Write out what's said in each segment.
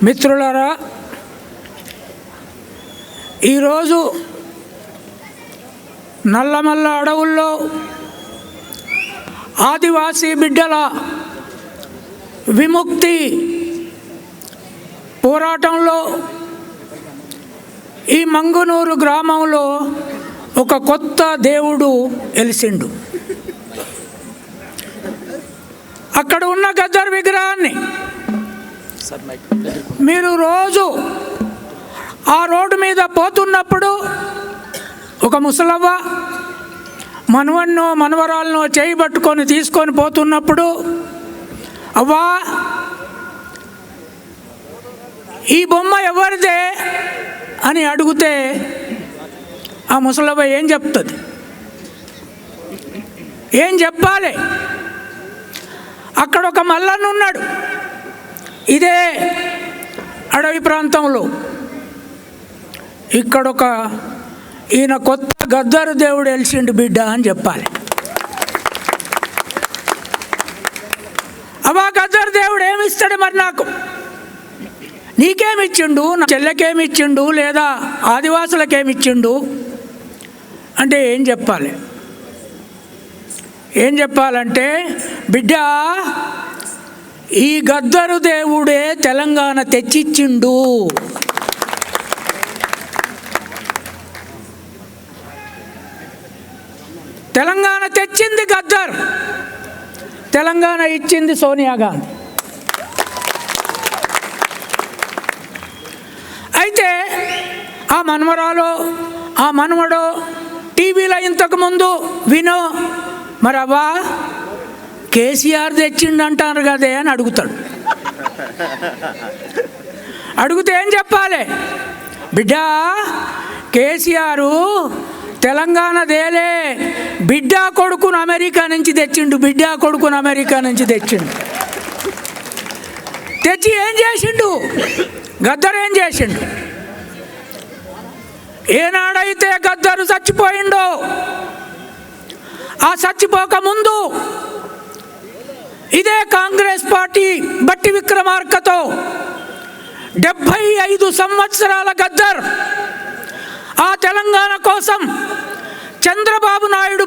మిత్రులారా, ఈరోజు నల్లమల్ల అడవుల్లో ఆదివాసీ బిడ్డల విముక్తి పోరాటంలో ఈ మంగునూరు గ్రామంలో ఒక కొత్త దేవుడు వెలిసిండు. అక్కడ ఉన్న గద్దర్ విగ్రహాన్ని మీరు రోజు ఆ రోడ్డు మీద పోతున్నప్పుడు ఒక ముసలవ్వ మనవన్నో మనవరాలనో చేయి పట్టుకొని తీసుకొని పోతున్నప్పుడు, అవ్వా ఈ బొమ్మ ఎవరిదే అని అడిగితే ఆ ముసలవ్వ ఏం చెప్తుంది? ఏం చెప్పాలి? అక్కడ ఒక మల్లన్న ఉన్నాడు, ఇదే అడవి ప్రాంతంలో. ఇక్కడొక ఈయన కొత్త గద్దరు దేవుడు వెలిసిండు బిడ్డ అని చెప్పాలి. అవా గద్దరు దేవుడు ఏమిస్తాడు మరి? నాకు నీకేమిచ్చిండు, నా చెల్లెకేమిచ్చిండు, లేదా ఆదివాసులకేమిచ్చిండు అంటే ఏం చెప్పాలి? ఏం చెప్పాలంటే, బిడ్డ ఈ గద్దరు దేవుడే తెలంగాణ తెచ్చిచ్చిండు. తెలంగాణ తెచ్చింది గద్దర్, తెలంగాణ ఇచ్చింది సోనియా గాంధీ. అయితే ఆ మనవరాలో ఆ మనవడో టీవీలో ఇంతకుముందు వినో, మరి అవ్వా కేసీఆర్ తెచ్చిండు అంటారు కదే అని అడుగుతాడు. అడిగితే ఏం చెప్పాలి? బిడ్డ కేసీఆరు తెలంగాణ దేలే, బిడ్డ కొడుకును అమెరికా నుంచి తెచ్చిండు, బిడ్డ కొడుకును అమెరికా నుంచి తెచ్చిండు. తెచ్చి ఏం చేసిండు? గద్దరు ఏం చేసిండు? ఏనాడైతే గద్దరు చచ్చిపోయిండో, ఆ చచ్చిపోక ముందు ఇదే కాంగ్రెస్ పార్టీ బట్టి విక్రమార్కతో 75 సంవత్సరాల గద్దర్ ఆ తెలంగాణ కోసం చంద్రబాబు నాయుడు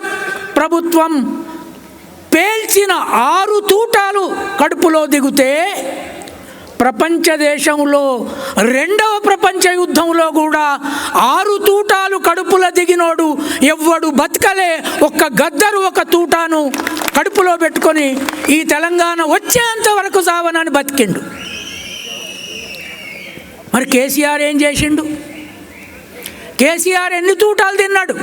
ప్రభుత్వం పేల్చిన 6 తూటాలు కడుపులో దిగుతే, ప్రపంచ దేశంలో 2వ ప్రపంచ యుద్ధంలో కూడా 6 తూటాలు కడుపులో దిగినోడు ఎవ్వడు బతకలే. ఒక్క గద్దరు ఒక తూటాను కడుపులో పెట్టుకొని ఈ తెలంగాణ వచ్చేంత వరకు సావనని బతికిండు. మరి కేసీఆర్ ఏం చేసిండు? కేసీఆర్ ఎన్ని తూటాలు తిన్నాడు?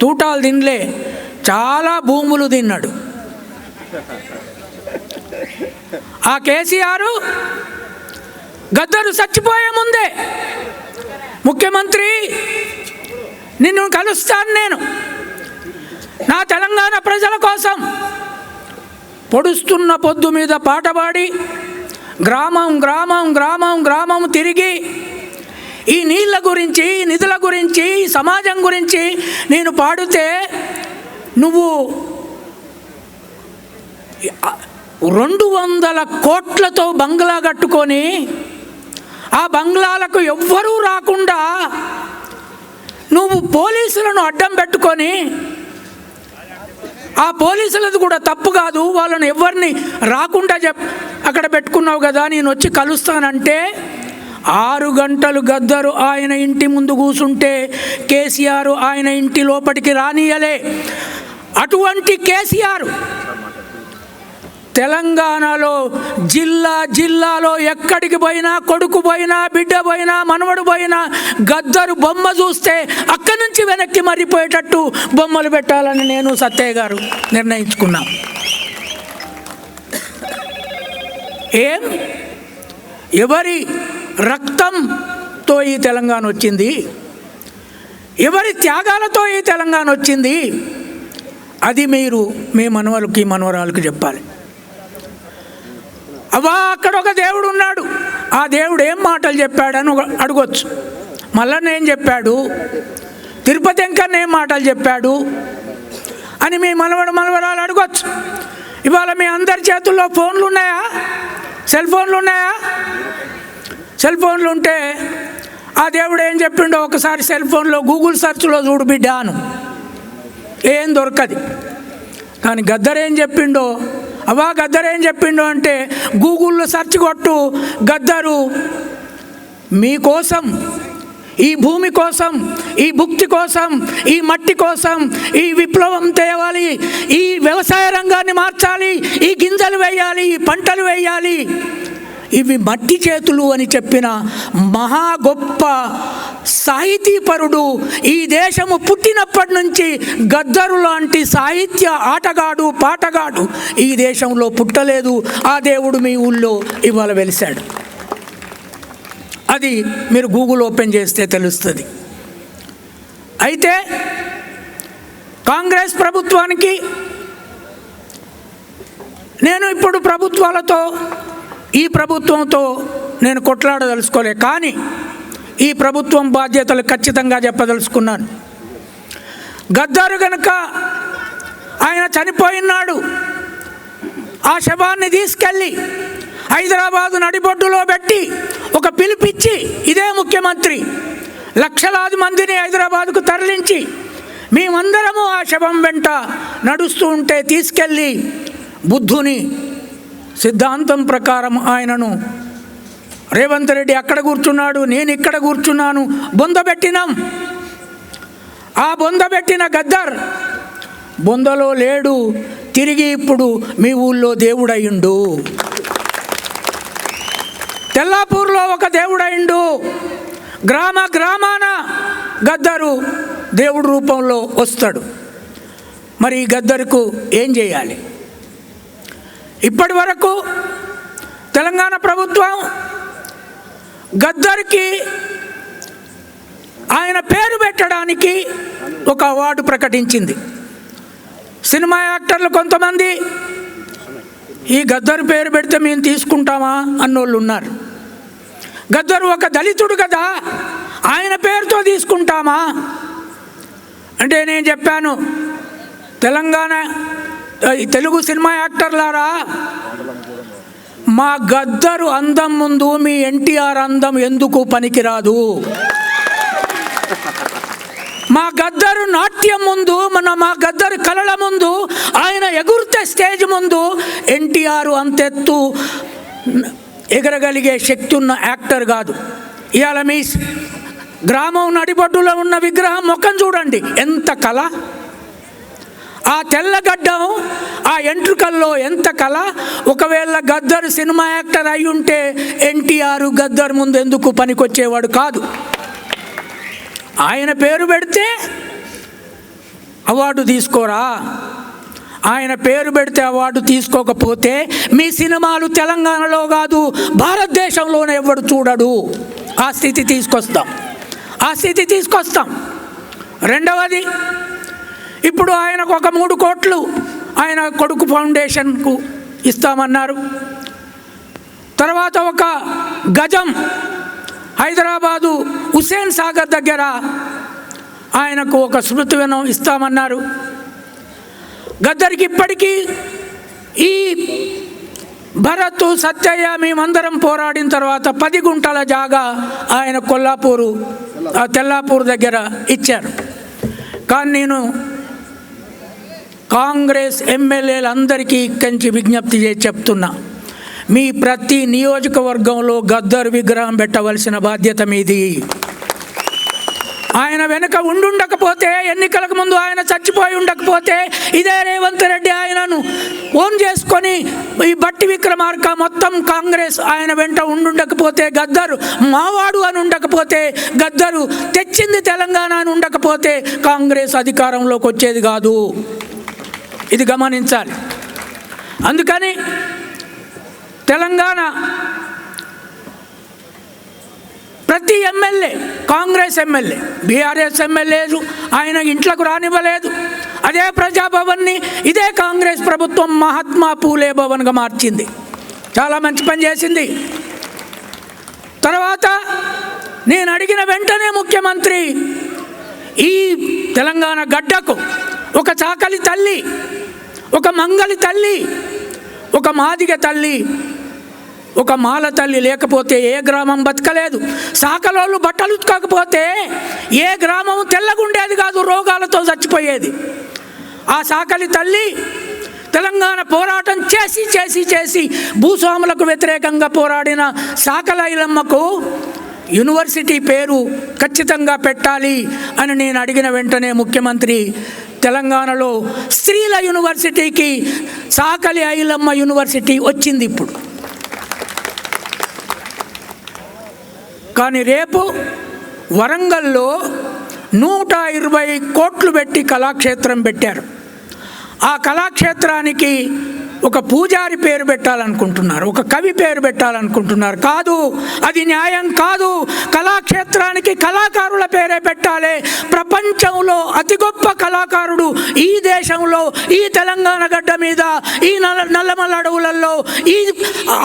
తూటాలు తినలే, చాలా భూములు తిన్నాడు. ఆ కేసీఆర్ గద్దరు చచ్చిపోయే ముందే, ముఖ్యమంత్రి నిన్ను కలుస్తాను నేను, నా తెలంగాణ ప్రజల కోసం పొడుస్తున్న పొద్దు మీద పాట పాడి గ్రామం గ్రామం గ్రామం గ్రామం తిరిగి ఈ నీళ్ళ గురించి, ఈ నిధుల గురించి, ఈ సమాజం గురించి నేను పాడితే నువ్వు 200 కోట్లతో బంగ్లా కట్టుకొని ఆ బంగ్లాలకు ఎవ్వరూ రాకుండా నువ్వు పోలీసులను అడ్డం పెట్టుకొని, ఆ పోలీసులది కూడా తప్పు కాదు, వాళ్ళని ఎవరిని రాకుండా అక్కడ పెట్టుకున్నావు కదా, నేను వచ్చి కలుస్తానంటే 6 గంటలు గద్దరు ఆయన ఇంటి ముందు కూర్చుంటే కేసీఆర్ ఆయన ఇంటి లోపలికి రానియలే. అటువంటి కేసీఆర్ తెలంగాణలో జిల్లాలో ఎక్కడికి పోయినా, కొడుకు పోయినా, బిడ్డ పోయినా, మనవడు పోయినా గద్దరు బొమ్మ చూస్తే అక్కడి నుంచి వెనక్కి మరిపోయేటట్టు బొమ్మలు పెట్టాలని నేను సత్తయ్య గారు నిర్ణయించుకున్నా. ఎవరి రక్తంతో ఈ తెలంగాణ వచ్చింది? ఎవరి త్యాగాలతో ఈ తెలంగాణ వచ్చింది? అది మీరు మీ మనవలకి మనవరాలకు చెప్పాలి. అవ్వా అక్కడ ఒక దేవుడు ఉన్నాడు, ఆ దేవుడు ఏం మాటలు చెప్పాడని అడగొచ్చు. మల్లన్న ఏం చెప్పాడు, తిరుపతి వెంకన్న ఏం మాటలు చెప్పాడు అని మీ మనవరాలు అడగొచ్చు. ఇవాళ మీ అందరి చేతుల్లో ఫోన్లు ఉన్నాయా? సెల్ ఫోన్లు ఉన్నాయా? సెల్ ఫోన్లు ఉంటే ఆ దేవుడు ఏం చెప్పిండో ఒకసారి సెల్ ఫోన్లో గూగుల్ సెర్చ్లో చూడు బిడ్డ అను, ఏం దొరకది. కానీ గద్దర్ ఏం చెప్పిండో, గద్దర్ ఏం చెప్పిండో అంటే గూగుల్లో సెర్చ్ కొట్టు, గద్దరు మీకోసం, ఈ భూమి కోసం, ఈ భుక్తి కోసం, ఈ మట్టి కోసం ఈ విప్లవం తేవాలి, ఈ వ్యవసాయ రంగాన్ని మార్చాలి, ఈ గింజలు వేయాలి, ఈ పంటలు వేయాలి, ఇవి మట్టి చేతులు అని చెప్పిన మహా గొప్ప సాహితీపరుడు. ఈ దేశము పుట్టినప్పటి నుంచి గద్దరు లాంటి సాహిత్య ఆటగాడు, పాటగాడు ఈ దేశంలో పుట్టలేదు. ఆ దేవుడు మీ ఊళ్ళో ఇవాళ వెలిశాడు. అది మీరు గూగుల్ ఓపెన్ చేస్తే తెలుస్తుంది. అయితే కాంగ్రెస్ ప్రభుత్వానికి నేను ఇప్పుడు ప్రభుత్వాలతో, ఈ ప్రభుత్వంతో నేను కొట్లాడదలుచుకోలే, కానీ ఈ ప్రభుత్వం బాధ్యతలు ఖచ్చితంగా చెప్పదలుచుకున్నాను. గద్దరు కనుక ఆయన చనిపోయినాడు, ఆ శవాన్ని తీసుకెళ్ళి హైదరాబాదు నడిబొడ్డులో పెట్టి ఒక పిలిపిచ్చి ఇదే ముఖ్యమంత్రి లక్షలాది మందిని హైదరాబాదుకు తరలించి మేమందరము ఆ శవం వెంట నడుస్తూ ఉంటే తీసుకెళ్ళి బుద్ధుని సిద్ధాంతం ప్రకారం ఆయనను, రేవంత్ రెడ్డి అక్కడ కూర్చున్నాడు, నేను ఇక్కడ కూర్చున్నాను, బొందబెట్టినాం. ఆ బొందబెట్టిన గద్దర్ బొందలో లేడు, తిరిగి ఇప్పుడు మీ ఊళ్ళో దేవుడయిండు, తెల్లాపూర్లో ఒక దేవుడయిండు, గ్రామ గ్రామాన గద్దరు దేవుడు రూపంలో వస్తాడు. మరి ఈ గద్దరుకు ఏం చేయాలి? ఇప్పటి వరకు తెలంగాణ ప్రభుత్వం గద్దర్కి ఆయన పేరు పెట్టడానికి ఒక అవార్డు ప్రకటించింది. సినిమా యాక్టర్లు కొంతమంది ఈ గద్దరు పేరు పెడితే మేము తీసుకుంటామా అన్నోళ్ళు ఉన్నారు. గద్దరు ఒక దళితుడు కదా, ఆయన పేరుతో తీసుకుంటామా అంటే నేను చెప్పాను, తెలంగాణ తెలుగు సినిమా యాక్టర్లారా, మా గద్దరు అందం ముందు మీ ఎన్టీఆర్ అందం ఎందుకు పనికిరాదు? మా గద్దరు నాట్యం ముందు, మా గద్దరు కళల ముందు, ఆయన ఎగురుతే స్టేజ్ ముందు ఎన్టీఆర్ అంతెత్తు ఎగరగలిగే శక్తి ఉన్న యాక్టర్ కాదు. ఇవాళ మీ గ్రామం నడిబొడ్డులో ఉన్న విగ్రహం ముఖం చూడండి, ఎంత కళ! ఆ తెల్లగడ్డం, ఆ ఎంట్రుకల్లో ఎంత కళ! ఒకవేళ గద్దరు సినిమా యాక్టర్ అయి ఉంటే ఎన్టీఆర్ గద్దర్ ముందు ఎందుకు పనికొచ్చేవాడు కాదు. ఆయన పేరు పెడితే అవార్డు తీసుకోరా? ఆయన పేరు పెడితే అవార్డు తీసుకోకపోతే మీ సినిమాలు తెలంగాణలో కాదు భారతదేశంలోనే ఎవడు చూడడు. ఆ స్థితి తీసుకొస్తాం. రెండవది, ఇప్పుడు ఆయనకు ఒక 3 కోట్లు ఆయన కొడుకు ఫౌండేషన్కు ఇస్తామన్నారు. తర్వాత ఒక గజం హైదరాబాదు హుస్సేన్ సాగర్ దగ్గర ఆయనకు ఒక స్మృతివనం ఇస్తామన్నారు. గద్దరికి ఇప్పటికీ ఈ భరత్, సత్యయ్య మేమందరం పోరాడిన తర్వాత 10 గుంటల జాగా ఆయన తెల్లాపూర్ దగ్గర ఇచ్చారు. కానీ నేను కాంగ్రెస్ ఎమ్మెల్యేలందరికీ ఇక్కడి విజ్ఞప్తి చేసి చెప్తున్నా, మీ ప్రతి నియోజకవర్గంలో గద్దర్ విగ్రహం పెట్టవలసిన బాధ్యత మీది. ఆయన వెనుక ఉండుండకపోతే, ఎన్నికలకు ముందు ఆయన చచ్చిపోయి ఉండకపోతే, ఇదే రేవంత్ రెడ్డి ఆయనను ఫోన్ చేసుకొని ఈ బట్టి విక్రమార్క మొత్తం కాంగ్రెస్ ఆయన వెంట ఉండుండకపోతే, గద్దరు మావాడు అని ఉండకపోతే, గద్దరు తెచ్చింది తెలంగాణ అని ఉండకపోతే కాంగ్రెస్ అధికారంలోకి వచ్చేది కాదు. ఇది గమనించాలి. అందుకని తెలంగాణ ప్రతి ఎమ్మెల్యే, కాంగ్రెస్ ఎమ్మెల్యే, బీఆర్ఎస్ ఎమ్మెల్యేలు ఆయన ఇంట్లోకి రానివ్వలేదు. అదే ప్రజాభవన్ని ఇదే కాంగ్రెస్ ప్రభుత్వం మహాత్మా పూలే భవన్గా మార్చింది. చాలా మంచి పని చేసింది. తర్వాత నేను అడిగిన వెంటనే ముఖ్యమంత్రి ఈ తెలంగాణ గడ్డకు ఒక చాకలి తల్లి, ఒక మంగలి తల్లి, ఒక మాదిగ తల్లి ఒక మాల తల్లి లేకపోతే ఏ గ్రామం బతకలేదు. సాకలోళ్ళు బట్టలు ఉతకకపోతే ఏ గ్రామం తెల్లగుండేది కాదు, రోగాలతో చచ్చిపోయేది. ఆ సాకలి తల్లి తెలంగాణ పోరాటం చేసి చేసి చేసి భూస్వాములకు వ్యతిరేకంగా పోరాడిన సాకల ఐలమ్మకు యూనివర్సిటీ పేరు ఖచ్చితంగా పెట్టాలి అని నేను అడిగిన వెంటనే ముఖ్యమంత్రి తెలంగాణలో స్త్రీల యూనివర్సిటీకి సాకలి ఐలమ్మ యూనివర్సిటీ వచ్చింది ఇప్పుడు. కానీ రేపు వరంగల్లో 120 కోట్లు పెట్టి కళాక్షేత్రం పెట్టారు. ఆ కళాక్షేత్రానికి ఒక పూజారి పేరు పెట్టాలనుకుంటున్నారు, ఒక కవి పేరు పెట్టాలనుకుంటున్నారు. కాదు, అది న్యాయం కాదు. కళాక్షేత్రానికి కళాకారుల పేరే పెట్టాలి. ప్రపంచంలో అతి గొప్ప కళాకారుడు ఈ దేశంలో, ఈ తెలంగాణ గడ్డ మీద, ఈ నల్లమల్ల అడవులలో, ఈ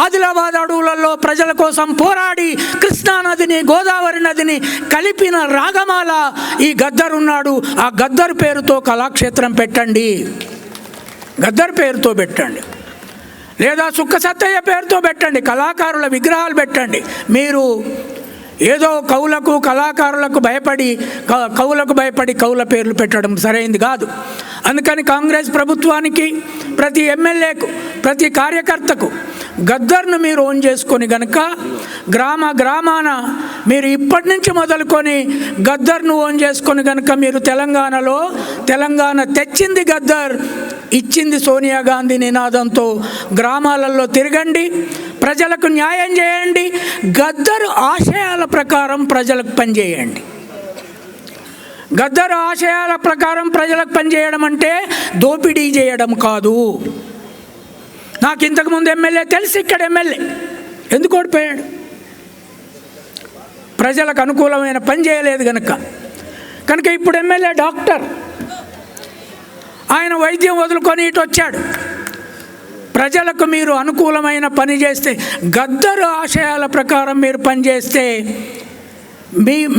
ఆదిలాబాద్ అడవులలో ప్రజల కోసం పోరాడి కృష్ణానదిని గోదావరి నదిని కలిపిన రాగమాల ఈ గద్దర్ ఉన్నాడు. ఆ గద్దర్ పేరుతో కళాక్షేత్రం పెట్టండి, గద్దర్ పేరుతో పెట్టండి, లేదా సుక్క సత్తయ్య పేరుతో పెట్టండి, కళాకారుల విగ్రహాలు పెట్టండి. మీరు ఏదో కవులకు కళాకారులకు భయపడి కవుల పేర్లు పెట్టడం సరైంది కాదు. అందుకని కాంగ్రెస్ ప్రభుత్వానికి, ప్రతి ఎమ్మెల్యేకు, ప్రతి కార్యకర్తకు గద్దర్ను మీరు ఓన్ చేసుకొని గనక గ్రామాన మీరు ఇప్పటి నుంచి మొదలుకొని గద్దర్ను ఓన్ చేసుకొని గనక మీరు తెలంగాణలో తెలంగాణ తెచ్చింది గద్దర్, ఇచ్చింది సోనియా గాంధీ నినాదంతో గ్రామాలలో తిరగండి, ప్రజలకు న్యాయం చేయండి, గద్దర్ ఆశయాల ప్రకారం ప్రజలకు పనిచేయండి. గద్దర్ ఆశయాల ప్రకారం ప్రజలకు పనిచేయడం అంటే దోపిడీ చేయడం కాదు. నాకు ఇంతకుముందు ఎమ్మెల్యే తెలిసి ఇక్కడ ఎమ్మెల్యే ఎందుకు ఓడిపోయాడు? ప్రజలకు అనుకూలమైన పని చేయలేదు కనుక ఇప్పుడు ఎమ్మెల్యే డాక్టర్, ఆయన వైద్యం వదులుకొని ఇటు వచ్చాడు. ప్రజలకు మీరు అనుకూలమైన పని చేస్తే, గద్దర్ ఆశయాల ప్రకారం మీరు పనిచేస్తే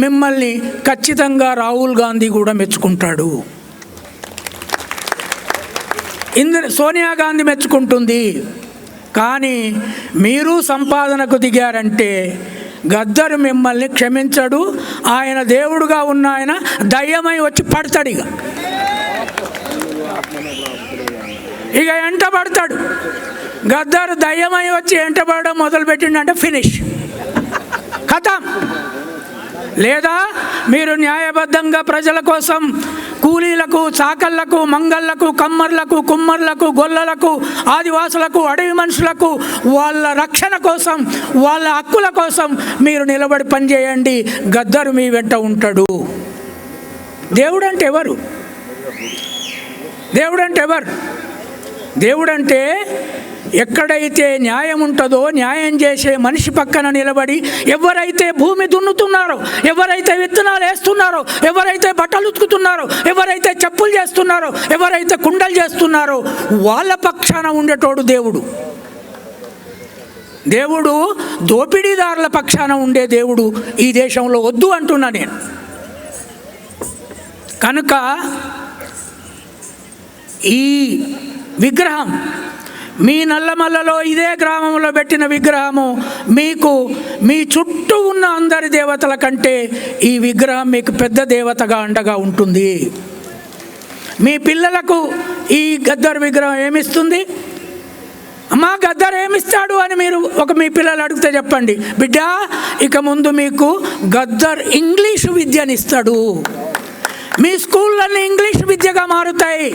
మిమ్మల్ని ఖచ్చితంగా రాహుల్ గాంధీ కూడా మెచ్చుకుంటాడు, సోనియా గాంధీ మెచ్చుకుంటుంది. కానీ మీరు సంపాదనకు దిగారంటే గద్దర్ మిమ్మల్ని క్షమించడు. ఆయన దేవుడుగా ఉన్న ఆయన దయ్యమై వచ్చి పడతాడు, ఇక ఎంట పడతాడు. గద్దర్ దయ్యమై వచ్చి ఎంట పడడం మొదలుపెట్టిండంటే ఫినిష్, ఖతం. లేదా మీరు న్యాయబద్ధంగా ప్రజల కోసం కూలీలకు, చాకళ్లకు, మంగళ్లకు, కమ్మర్లకు, కుమ్మర్లకు, గొల్లలకు, ఆదివాసులకు, అడవి మనుషులకు వాళ్ళ రక్షణ కోసం, వాళ్ళ హక్కుల కోసం మీరు నిలబడి పనిచేయండి. గద్దరు మీ వెంట ఉంటాడు. దేవుడు అంటే ఎవరు? దేవుడంటే ఎక్కడైతే న్యాయం ఉంటుందో న్యాయం చేసే మనిషి పక్కన నిలబడి, ఎవరైతే భూమి దున్నుతున్నారో, ఎవరైతే విత్తనాలు వేస్తున్నారో, ఎవరైతే బట్టలు ఉతుకుతున్నారో, ఎవరైతే చెప్పులు చేస్తున్నారో, ఎవరైతే కుండలు చేస్తున్నారో వాళ్ళ పక్షాన ఉండేటోడు దేవుడు. దేవుడు దోపిడీదారుల పక్షాన ఉండే దేవుడు ఈ దేశంలో వద్దు అంటున్నా నేను. కనుక ఈ విగ్రహం మీ నల్లమల్లలో ఇదే గ్రామంలో పెట్టిన విగ్రహము మీకు మీ చుట్టూ ఉన్న అందరి దేవతల కంటే ఈ విగ్రహం మీకు పెద్ద దేవతగా అండగా ఉంటుంది. మీ పిల్లలకు ఈ గద్దర్ విగ్రహం ఏమిస్తుంది? అమ్మా గద్దర్ ఏమిస్తాడు అని మీరు మీ పిల్లలు అడిగితే చెప్పండి, బిడ్డ ఇక ముందు మీకు గద్దర్ ఇంగ్లీషు విద్యనిస్తాడు. మీ స్కూళ్ళన్నీ ఇంగ్లీష్ విద్యగా మారుతాయి.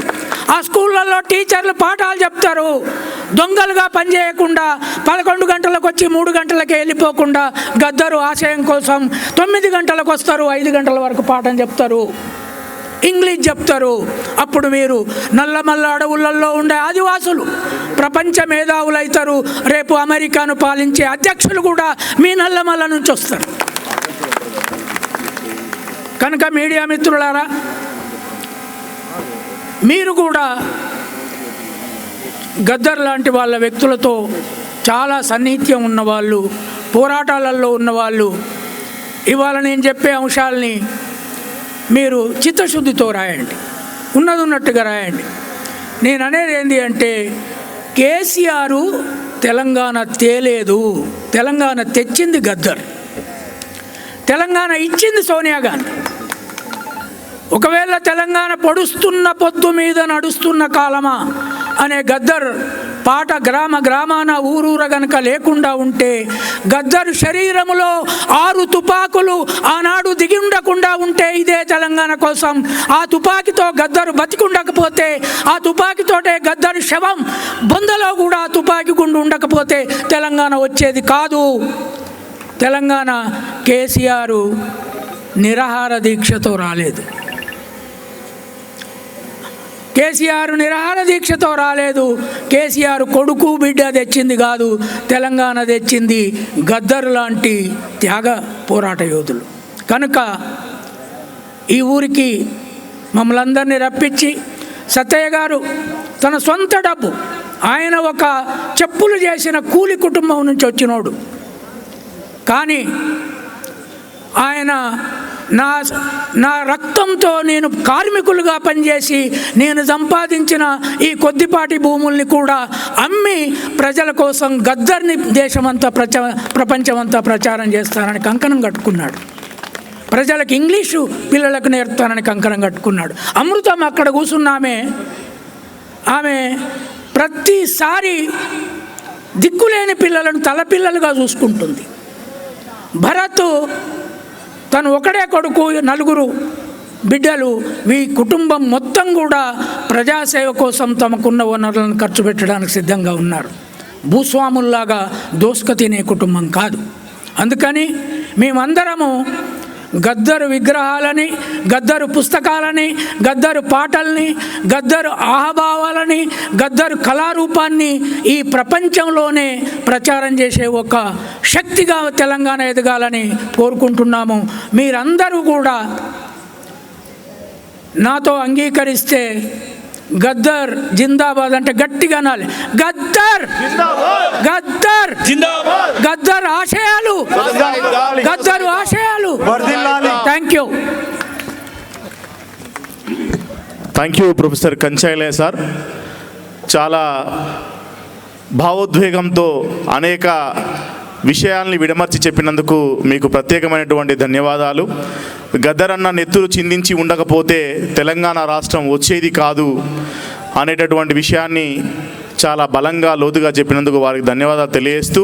ఆ స్కూళ్ళల్లో టీచర్లు పాఠాలు చెప్తారు. దొంగలుగా పనిచేయకుండా 11 గంటలకు వచ్చి 3 గంటలకే వెళ్ళిపోకుండా గద్దరు ఆశయం కోసం 9 గంటలకు వస్తారు, 5 గంటల వరకు పాఠం చెప్తారు, ఇంగ్లీష్ చెప్తారు. అప్పుడు మీరు నల్లమల్ల అడవులలో ఉండే ఆదివాసులు ప్రపంచ మేధావులు అవుతారు. రేపు అమెరికాను పాలించే అధ్యక్షులు కూడా మీ నల్లమల్ల నుంచి వస్తారు. కనుక మీడియా మిత్రులారా, మీరు కూడా గద్దర్ లాంటి వాళ్ళ వ్యక్తులతో చాలా సన్నిహిత్యం ఉన్నవాళ్ళు, పోరాటాలలో ఉన్నవాళ్ళు, ఇవాళ నేను చెప్పే అంశాలని మీరు చిత్తశుద్ధితో రాయండి, ఉన్నది ఉన్నట్టుగా రాయండి. నేను అనేది ఏంటి అంటే, కేసీఆర్ తెలంగాణ తేలేదు. తెలంగాణ తెచ్చింది గద్దర్, తెలంగాణ ఇచ్చింది సోనియా గాంధీ. ఒకవేళ తెలంగాణ పొడుస్తున్న పొద్దు మీద నడుస్తున్న కాలమా అనే గద్దర్ పాట గ్రామ గ్రామాన ఊరూర గనక లేకుండా ఉంటే, గద్దర్ శరీరములో 6 తుపాకులు ఆనాడు దిగి ఉండకుండా ఉంటే ఇదే తెలంగాణ కోసం, ఆ తుపాకీతో గద్దరు బతికుండకపోతే, ఆ తుపాకీతోటే గద్దరు శవం బొందలో కూడా తుపాకీ గుండు ఉండకపోతే తెలంగాణ వచ్చేది కాదు. తెలంగాణ కేసీఆర్ నిరాహార దీక్షతో రాలేదు. కేసీఆర్ నిరాహార దీక్షతో రాలేదు. కేసీఆర్ కొడుకు బిడ్డ తెచ్చింది కాదు, తెలంగాణ తెచ్చింది గద్దర్ లాంటి త్యాగ పోరాట యోధులు. కనుక ఈ ఊరికి మమ్మల్ని అందరినీ రప్పించి, సత్తయ్య గారు తన సొంత డబ్బు, ఆయన ఒక చెప్పులు చేసిన కూలి కుటుంబం నుంచి వచ్చినోడు, కానీ ఆయన నా రక్తంతో నేను కార్మికులుగా పనిచేసి నేను సంపాదించిన ఈ కొద్దిపాటి భూముల్ని కూడా అమ్మి ప్రజల కోసం గద్దర్ని దేశమంతా ప్రపంచమంతా ప్రచారం చేస్తానని కంకణం కట్టుకున్నాడు. ప్రజలకు ఇంగ్లీషు పిల్లలకు నేర్పుతానని కంకణం కట్టుకున్నాడు. అమృతం అక్కడ కూర్చున్నామే, ఆమె ప్రతిసారి దిక్కులేని పిల్లలను తలపిల్లలుగా చూసుకుంటుంది. భరత్ తను ఒకడే కొడుకు, 4 బిడ్డలు. ఈ కుటుంబం మొత్తం కూడా ప్రజాసేవ కోసం తమకున్న వనరులను ఖర్చు పెట్టడానికి సిద్ధంగా ఉన్నారు. భూస్వాముల్లాగా దోసుక తినే కుటుంబం కాదు. అందుకని మేమందరము గద్దరు విగ్రహాలని, గద్దరు పుస్తకాలని, గద్దరు పాటల్ని, గద్దరు ఆహభావాలని, గద్దరు కళారూపాన్ని ఈ ప్రపంచంలోనే ప్రచారం చేసే ఒక శక్తిగా తెలంగాణ ఎదగాలని కోరుకుంటున్నాము. మీరందరూ కూడా నాతో అంగీకరిస్తే గద్దర్ జిందాబాద్ అంటే గట్టిగా అనాలి. గద్దర్ గద్దర్ గద్దర్ ఆశయాలు, గద్దరు ఆశయాలు. Thank you professor కంచైలే sir. చాలా భావోద్వేగంతో అనేక విషయాల్ని విడమర్చి చెప్పినందుకు మీకు ప్రత్యేకమైనటువంటి ధన్యవాదాలు. గద్దర్ అన్న నెత్తురు చిందించి ఉండకపోతే తెలంగాణ రాష్ట్రం వచ్చేది కాదు అనేటటువంటి విషయాన్ని చాలా బలంగా లోతుగా చెప్పినందుకు వారికి ధన్యవాదాలు తెలియజేస్తూ